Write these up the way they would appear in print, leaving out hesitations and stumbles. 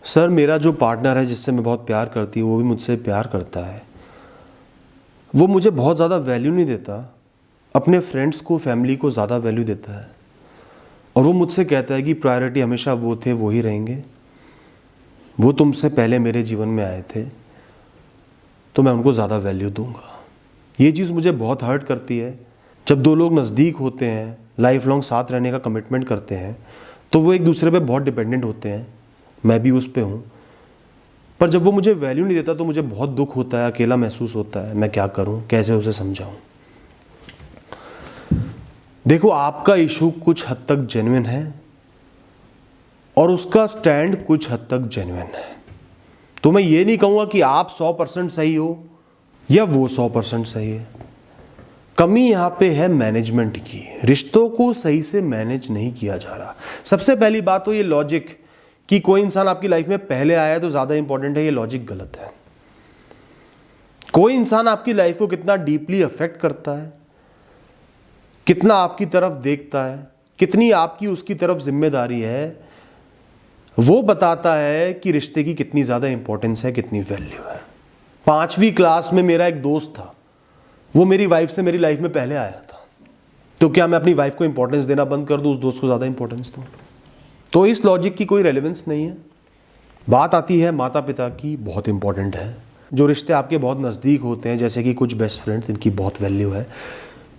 Sir मेरा जो partner है जिससे मैं बहुत प्यार करती हूँ वो भी मुझसे प्यार करता है। वो मुझे बहुत ज़्यादा वैल्यू नहीं देता, अपने फ्रेंड्स को फैमिली को ज़्यादा वैल्यू देता है। और वो मुझसे कहता है कि प्रायोरिटी हमेशा वो थे वो ही रहेंगे, वो तुमसे पहले मेरे जीवन में आए थे तो मैं उनको ज़्यादा वैल्यू दूंगा। ये चीज़ मुझे बहुत हर्ट करती है। जब दो लोग नज़दीक होते हैं, लाइफ लॉन्ग साथ रहने का कमिटमेंट करते हैं तो वो एक दूसरे पे बहुत डिपेंडेंट होते हैं, मैं भी उस पे हूँ। पर जब वो मुझे वैल्यू नहीं देता तो मुझे बहुत दुख होता है, अकेला महसूस होता है। मैं क्या करूँ, कैसे उसे समझाऊँ? देखो, आपका इशू कुछ हद तक जेन्युइन है और उसका स्टैंड कुछ हद तक जेन्युइन है। तो मैं ये नहीं कहूँगा कि आप 100% सही हो या वो 100% सही है। कमी यहाँ पे है मैनेजमेंट की। रिश्तों को सही से मैनेज नहीं किया जा रहा। सबसे पहली बात तो ये लॉजिक कि कोई इंसान आपकी लाइफ में पहले आया है तो ज़्यादा इंपॉर्टेंट है, ये लॉजिक गलत है। कोई इंसान आपकी लाइफ को कितना डीपली अफेक्ट करता है, कितना आपकी तरफ देखता है, कितनी आपकी उसकी तरफ जिम्मेदारी है, वो बताता है कि रिश्ते की कितनी ज़्यादा इंपॉर्टेंस है, कितनी वैल्यू है। 5वीं क्लास में मेरा एक दोस्त था, वो मेरी वाइफ से मेरी लाइफ में पहले आया था। तो क्या मैं अपनी वाइफ को इंपॉर्टेंस देना बंद कर दूं, उस दोस्त को ज़्यादा इंपॉर्टेंस दूं? तो इस लॉजिक की कोई रेलेवेंस नहीं है। बात आती है माता पिता की, बहुत इंपॉर्टेंट है। जो रिश्ते आपके बहुत नज़दीक होते हैं, जैसे कि कुछ बेस्ट फ्रेंड्स, इनकी बहुत वैल्यू है।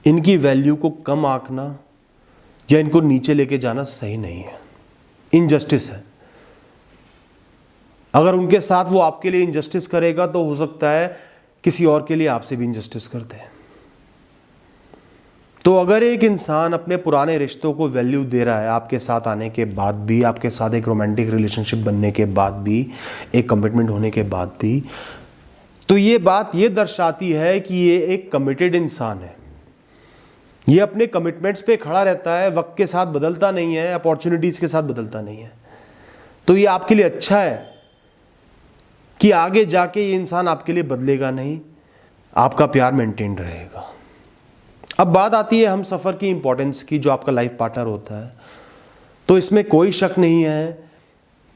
इनकी वैल्यू को कम आंकना या इनको नीचे लेके जाना सही नहीं है, इनजस्टिस है। अगर उनके साथ वो आपके लिए इनजस्टिस करेगा तो हो सकता है किसी और के लिए आपसे भी इनजस्टिस करते हैं। तो अगर एक इंसान अपने पुराने रिश्तों को वैल्यू दे रहा है आपके साथ आने के बाद भी, आपके साथ एक रोमांटिक रिलेशनशिप बनने के बाद भी, एक कमिटमेंट होने के बाद भी, तो ये बात ये दर्शाती है कि ये एक कमिटेड इंसान है। ये अपने कमिटमेंट्स पे खड़ा रहता है, वक्त के साथ बदलता नहीं है, अपॉर्चुनिटीज के साथ बदलता नहीं है। तो ये आपके लिए अच्छा है कि आगे जाके ये इंसान आपके लिए बदलेगा नहीं, आपका प्यार मेंटेन रहेगा। अब बात आती है हम सफ़र की इंपॉर्टेंस की, जो आपका लाइफ पार्टनर होता है। तो इसमें कोई शक नहीं है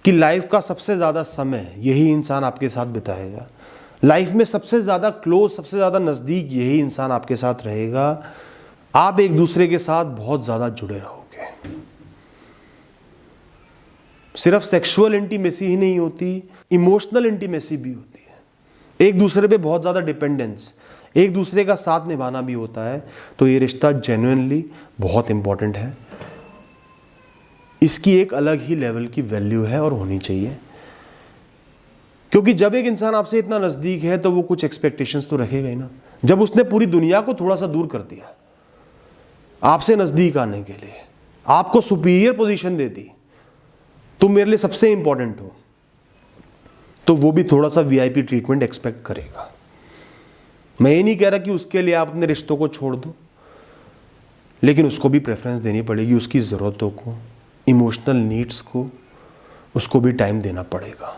कि लाइफ का सबसे ज़्यादा समय यही इंसान आपके साथ बिताएगा। लाइफ में सबसे ज़्यादा क्लोज, सबसे ज़्यादा नज़दीक यही इंसान आपके साथ रहेगा। आप एक दूसरे के साथ बहुत ज़्यादा जुड़े रहोगे। सिर्फ सेक्सुअल इंटीमेसी ही नहीं होती, इमोशनल इंटीमेसी भी होती है। एक दूसरे पे बहुत ज़्यादा डिपेंडेंस, एक दूसरे का साथ निभाना भी होता है। तो ये रिश्ता जेन्युइनली बहुत इंपॉर्टेंट है। इसकी एक अलग ही लेवल की वैल्यू है और होनी चाहिए। क्योंकि जब एक इंसान आपसे इतना नज़दीक है तो वो कुछ एक्सपेक्टेशंस तो रखेगा ही ना। जब उसने पूरी दुनिया को थोड़ा सा दूर कर दिया आपसे नज़दीक आने के लिए, आपको सुपीरियर पोजीशन दे दी, तुम मेरे लिए सबसे इंपॉर्टेंट हो, तो वो भी थोड़ा सा वीआईपी ट्रीटमेंट एक्सपेक्ट करेगा। मैं ये नहीं कह रहा कि उसके लिए आप अपने रिश्तों को छोड़ दो, लेकिन उसको भी प्रेफरेंस देनी पड़ेगी, उसकी ज़रूरतों को, इमोशनल नीड्स को, उसको भी टाइम देना पड़ेगा।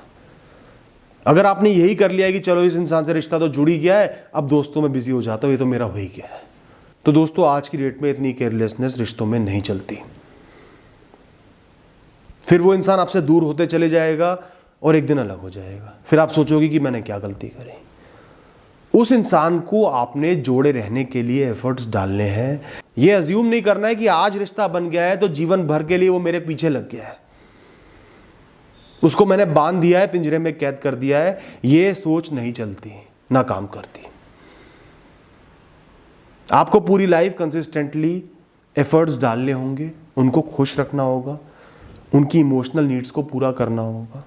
अगर आपने यही कर लिया है कि चलो इस इंसान से रिश्ता तो जुड़ ही गया है, अब दोस्तों में बिजी हो जाता हूँ, ये तो मेरा हो ही गया है, तो दोस्तों आज की डेट में इतनी केयरलेसनेस रिश्तों में नहीं चलती। फिर वो इंसान आपसे दूर होते चले जाएगा और एक दिन अलग हो जाएगा। फिर आप सोचोगे कि मैंने क्या गलती करी। उस इंसान को आपने जोड़े रहने के लिए एफर्ट्स डालने हैं। ये अज्यूम नहीं करना है कि आज रिश्ता बन गया है तो जीवन भर के लिए वो मेरे पीछे लग गया है, उसको मैंने बांध दिया है, पिंजरे में कैद कर दिया है। ये सोच नहीं चलती, ना काम करती। आपको पूरी लाइफ कंसिस्टेंटली एफर्ट्स डालने होंगे, उनको खुश रखना होगा, उनकी इमोशनल नीड्स को पूरा करना होगा,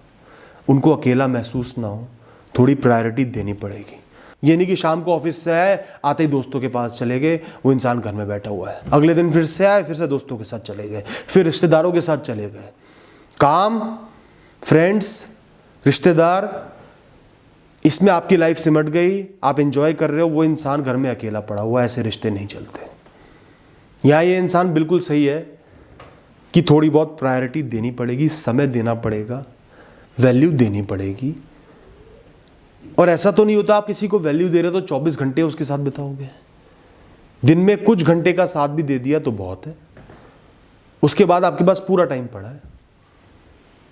उनको अकेला महसूस ना हो, थोड़ी प्रायोरिटी देनी पड़ेगी। ये नहीं कि शाम को ऑफिस से आए, आते ही दोस्तों के पास चले गए, वो इंसान घर में बैठा हुआ है, अगले दिन फिर से आए, फिर से दोस्तों के साथ चले गए, फिर रिश्तेदारों के साथ चले गए। काम, फ्रेंड्स, रिश्तेदार, इसमें आपकी लाइफ सिमट गई, आप एंजॉय कर रहे हो, वो इंसान घर में अकेला पड़ा हुआ। ऐसे रिश्ते नहीं चलते। यहाँ ये इंसान बिल्कुल सही है कि थोड़ी बहुत प्रायोरिटी देनी पड़ेगी, समय देना पड़ेगा, वैल्यू देनी पड़ेगी। और ऐसा तो नहीं होता आप किसी को वैल्यू दे रहे हो तो 24 घंटे उसके साथ बिताओगे। दिन में कुछ घंटे का साथ भी दे दिया तो बहुत है, उसके बाद आपके पास पूरा टाइम पड़ा है।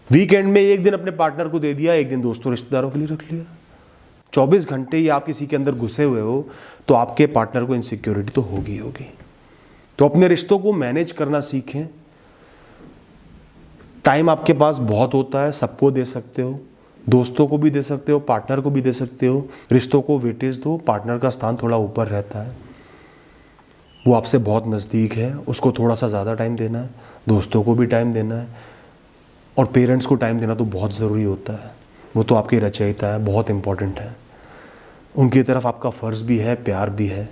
वीकेंड में एक दिन अपने पार्टनर को दे दिया, एक दिन दोस्तों रिश्तेदारों के लिए रख लिया। 24 घंटे ही आप किसी के अंदर घुसे हुए हो तो आपके पार्टनर को इनसिक्योरिटी तो होगी होगी। तो अपने रिश्तों को मैनेज करना सीखें। टाइम आपके पास बहुत होता है, सबको दे सकते हो, दोस्तों को भी दे सकते हो, पार्टनर को भी दे सकते हो। रिश्तों को वेटेज दो। पार्टनर का स्थान थोड़ा ऊपर रहता है, वो आपसे बहुत नज़दीक है, उसको थोड़ा सा ज़्यादा टाइम देना है। दोस्तों को भी टाइम देना है और पेरेंट्स को टाइम देना तो बहुत ज़रूरी होता है। वो तो आपकी रचयिता है, बहुत इंपॉर्टेंट है। उनकी तरफ आपका फ़र्ज़ भी है, प्यार भी है,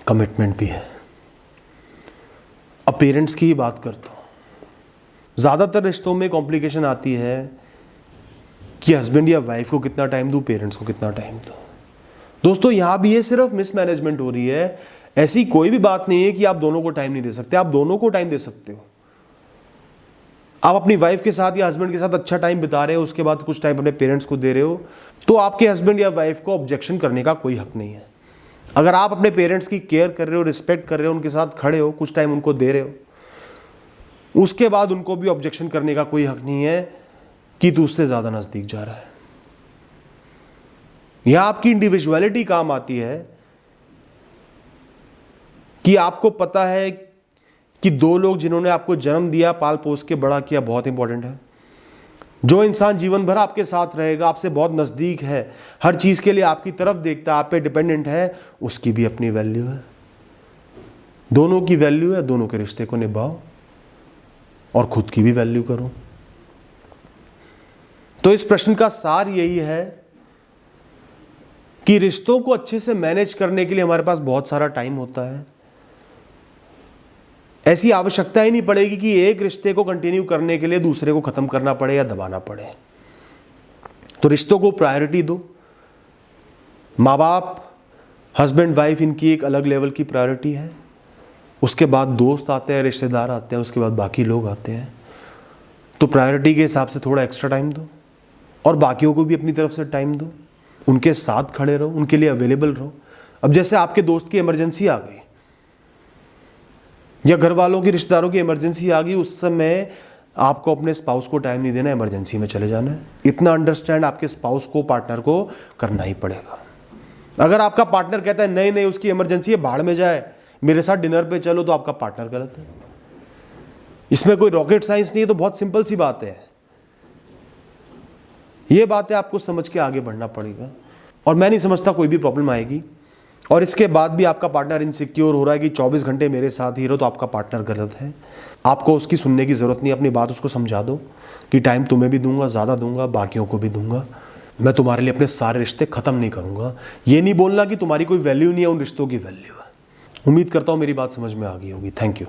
कमिटमेंट भी है। अब पेरेंट्स की ही बात करता हूँ। ज़्यादातर रिश्तों में कॉम्प्लिकेशन आती है कि हस्बैंड या वाइफ को कितना टाइम दूँ, पेरेंट्स को कितना टाइम दूँ। दोस्तों यहाँ भी ये सिर्फ मिसमैनेजमेंट हो रही है। ऐसी कोई भी बात नहीं है कि आप दोनों को टाइम नहीं दे सकते, आप दोनों को टाइम दे सकते हो। आप अपनी वाइफ के साथ या हस्बैंड के साथ अच्छा टाइम बिता रहे हो, उसके बाद कुछ टाइम अपने पेरेंट्स को दे रहे हो, तो आपके हस्बैंड या वाइफ को ऑब्जेक्शन करने का कोई हक नहीं है। अगर आप अपने पेरेंट्स की केयर कर रहे हो, रिस्पेक्ट कर रहे हो, उनके साथ खड़े हो, कुछ टाइम उनको दे रहे हो, उसके बाद उनको भी ऑब्जेक्शन करने का कोई हक नहीं है कि तू उससे ज़्यादा नज़दीक जा रहा है। यहां आपकी इंडिविजुअलिटी काम आती है कि आपको पता है कि दो लोग जिन्होंने आपको जन्म दिया, पाल पोस के बड़ा किया, बहुत इंपॉर्टेंट है। जो इंसान जीवन भर आपके साथ रहेगा, आपसे बहुत नज़दीक है, हर चीज़ के लिए आपकी तरफ देखता है, आप पे डिपेंडेंट है, उसकी भी अपनी वैल्यू है। दोनों की वैल्यू है, दोनों के रिश्ते को निभाओ और खुद की भी वैल्यू करो। तो इस प्रश्न का सार यही है कि रिश्तों को अच्छे से मैनेज करने के लिए हमारे पास बहुत सारा टाइम होता है। ऐसी आवश्यकता ही नहीं पड़ेगी कि एक रिश्ते को कंटिन्यू करने के लिए दूसरे को खत्म करना पड़े या दबाना पड़े। तो रिश्तों को प्रायोरिटी दो। माँ बाप, हस्बैंड वाइफ, इनकी एक अलग लेवल की प्रायोरिटी है। उसके बाद दोस्त आते हैं, रिश्तेदार आते हैं, उसके बाद बाकी लोग आते हैं। तो प्रायोरिटी के हिसाब से थोड़ा एक्स्ट्रा टाइम दो और बाकियों को भी अपनी तरफ से टाइम दो। उनके साथ खड़े रहो, उनके लिए अवेलेबल रहो। अब जैसे आपके दोस्त की इमरजेंसी आ गई या घर वालों की, रिश्तेदारों की इमरजेंसी आ गई, उस समय आपको अपने स्पाउस को टाइम नहीं देना, इमरजेंसी में चले जाना है। इतना अंडरस्टैंड आपके स्पाउस को, पार्टनर को करना ही पड़ेगा। अगर आपका पार्टनर कहता है नहीं नहीं उसकी इमरजेंसी है, भाड़ में जाए, मेरे साथ डिनर पे चलो, तो आपका पार्टनर गलत है। इसमें कोई रॉकेट साइंस नहीं है, तो बहुत सिंपल सी बात है। ये बातें आपको समझ के आगे बढ़ना पड़ेगा और मैं नहीं समझता कोई भी प्रॉब्लम आएगी। और इसके बाद भी आपका पार्टनर इनसिक्योर हो रहा है कि 24 घंटे मेरे साथ ही रहो, तो आपका पार्टनर गलत है। आपको उसकी सुनने की ज़रूरत नहीं, अपनी बात उसको समझा दो कि टाइम तुम्हें भी दूंगा, ज़्यादा दूंगा, बाकियों को भी दूंगा। मैं तुम्हारे लिए अपने सारे रिश्ते ख़त्म नहीं करूँगा। ये नहीं बोलना कि तुम्हारी कोई वैल्यू नहीं है, उन रिश्तों की वैल्यू है। उम्मीद करता हूँ मेरी बात समझ में आ गई होगी। Thank you.